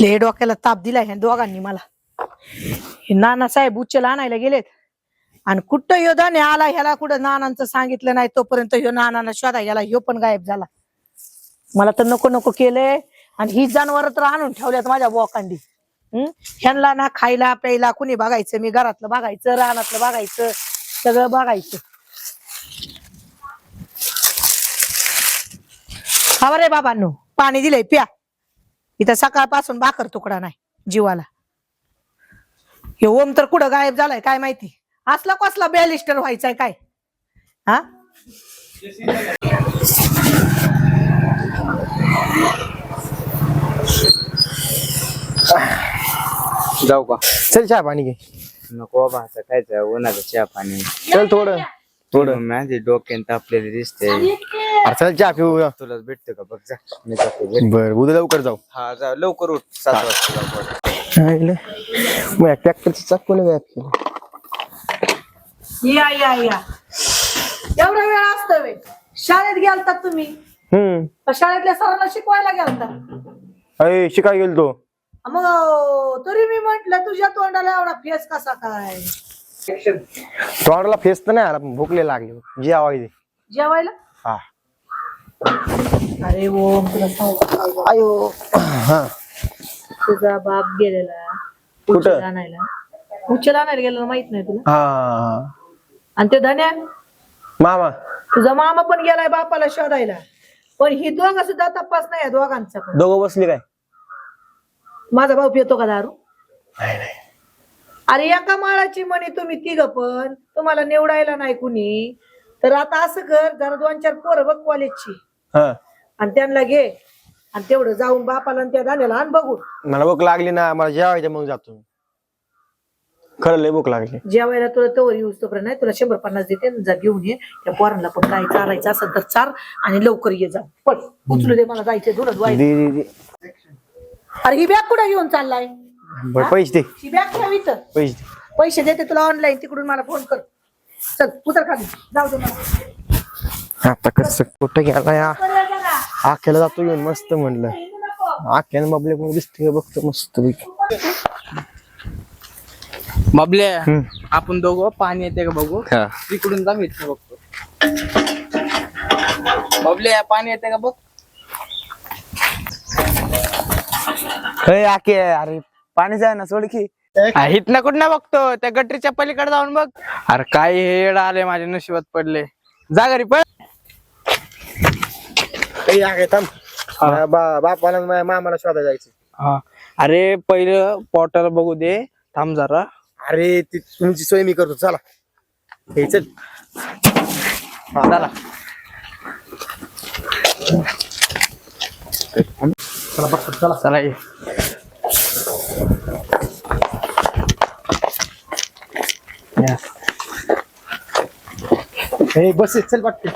ले डोक्याला ताप दिलाय ह्या दोघांनी मला. हे नानासाहेब उच्चला आणायला गेलेत आणि कुठं ह्यो धाने आला, ह्याला कुठं नानांचं सांगितलं नाही तोपर्यंत ह्यो नानांना शोधा गेला, ह्यो पण गायब झाला. मला तर नको नको केलंय. आणि ही जनावर तर आणून ठेवल्यात माझ्या बोकांडी. ह्यांना ना खायला प्यायला कुणी बघायचं, मी घरातलं बघायचं, रानातलं बघायचं, सगळं बघायचं. खबर आहे बाबांनो, पाणी दिलंय प्या. इथं सकाळपासून भाकर तुकडा नाही जीवाला. हे ओम तर कुठं गायब झालाय काय माहिती. असला कसला बॅलिस्टर व्हायचाय काय हा. जाऊ का? चल चहा पाणी घे. नको बाबा, आता काय जाऊ, उन्हाचं चहा पाणी. चल थोडं थोडं. माझे डोक्यात तापलेले दिसते. अरे चल चहा पिऊ. तुलाच भेटतं का बघ जा. मी जातो. बर उद्या लवकर जाऊ. हा जा लवकर उठ, 7 वाजता. मग ट्रॅक्टरचं चाक कोणी गायब केलं? या या या एवढा वेळ असतं वे. शाळेत गेलतात तुम्ही? शाळेतल्या सरांना शिकवायला गेलता? अय शिकाय गेलतो. मग तरी मी म्हंटल तुझ्या तोंडाला एवढा फेस कसा काय? तोंडाला फेस तर नाही आला, भूकले लागले. जे आवाज जेवायला. हा. अरे ओम तुला सांगू आयो. हा तुझा बाप गेलेला कुठं आणायला. उचल आणायला गेलेला माहित नाही तुला? हा. आणि ते धन्या मामा तुझा मामा पण गेलाय बापाला शोधायला. पण ही दोघं सुद्धा तपास नाही दोघांचा पण. दोघं बसले काय? माझा भाऊ पितो का दारू? नाही नाही. अरे एका माळाची म्हणे तुम्ही तिघ पण, तुम्हाला निवडायला नाही कुणी. तर आता असं कर, जरा 2-4 पोरं बघ कॉलेजची आणि त्यांना घे आणि तेवढं जाऊन बापाला त्या धान्याला आण बघू. मला भूक लागली ना, मला जेवायचं मग जातो. खरं लय भूक लागली. जेवायला तुला तोवर येऊस तोपर्यंत नाही, तुला 150 देते, जा घेऊन ये. त्या पोरांना पण काय चारायचं असेल तर चार आणि लवकर ये. जा पण उचलू दे, मला जायचंय धुळत व्हायचं. अरे ही बॅग कुठे घेऊन चाललाय? पैसे दे. ही बॅग ठेव इथं. पैसे दे. पैसे देते तुला ऑनलाईन, तिकडून मला फोन कर. चल उतर खाली, जाऊ दे मला. आता कसं कुठं गेला या? आख्याला जातो घेऊन मस्त म्हणलं. आख्यानं बाबले कोण दिसते बघतो मस्त बाबल्या. आपण दोघं पाणी येते का बघू. तिकडून जा, मी इथं बघतो. बाबल्या पाणी येते का बघ. आके अरे पाणी जाय ना सोड की. इथनं कुठं बघतो, त्या गटरीच्या पलीकडे जाऊन बघ. अरे काय हेड आले माझ्या नशिबात पडले. जा घरी पण. बापाला मामाला शोधा जायचं. अरे पहिलं पॉटर बघू दे, थांब जरा. अरे ती तुमची सोय मी करतो, चला. हे चल चला. चला चला ये. बस चल पटकन.